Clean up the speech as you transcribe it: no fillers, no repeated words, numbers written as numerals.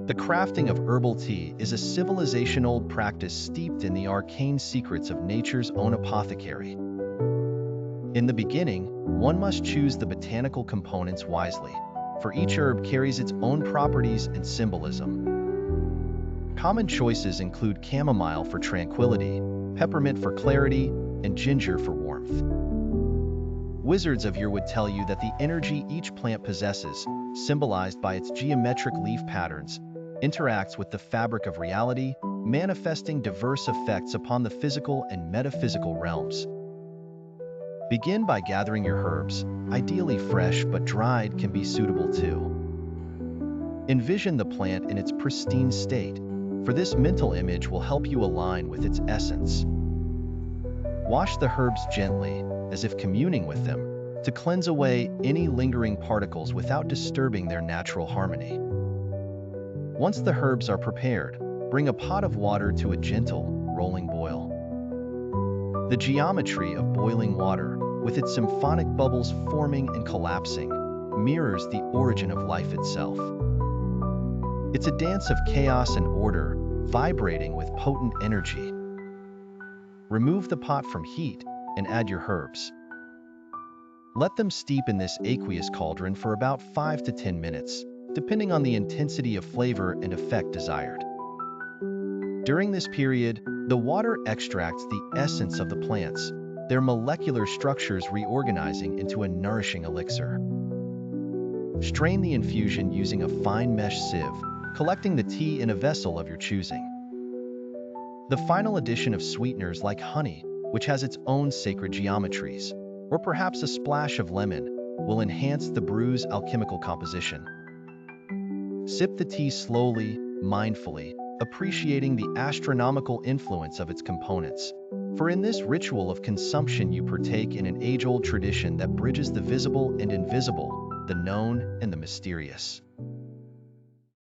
The crafting of herbal tea is a civilization-old practice steeped in the arcane secrets of nature's own apothecary. In the beginning, one must choose the botanical components wisely, for each herb carries its own properties and symbolism. Common choices include chamomile for tranquility, peppermint for clarity, and ginger for warmth. Wizards of yore would tell you that the energy each plant possesses, symbolized by its geometric leaf patterns, interacts with the fabric of reality, manifesting diverse effects upon the physical and metaphysical realms. Begin by gathering your herbs, ideally fresh but dried can be suitable too. Envision the plant in its pristine state, for this mental image will help you align with its essence. Wash the herbs gently, as if communing with them, to cleanse away any lingering particles without disturbing their natural harmony. Once the herbs are prepared, bring a pot of water to a gentle, rolling boil. The geometry of boiling water, with its symphonic bubbles forming and collapsing, mirrors the origin of life itself. It's a dance of chaos and order, vibrating with potent energy. Remove the pot from heat and add your herbs. Let them steep in this aqueous cauldron for about 5 to 10 minutes, depending on the intensity of flavor and effect desired. During this period, the water extracts the essence of the plants, their molecular structures reorganizing into a nourishing elixir. Strain the infusion using a fine mesh sieve, collecting the tea in a vessel of your choosing. The final addition of sweeteners like honey, which has its own sacred geometries, or perhaps a splash of lemon, will enhance the brew's alchemical composition. Sip the tea slowly, mindfully, appreciating the astronomical influence of its components. For in this ritual of consumption you partake in an age-old tradition that bridges the visible and invisible, the known and the mysterious.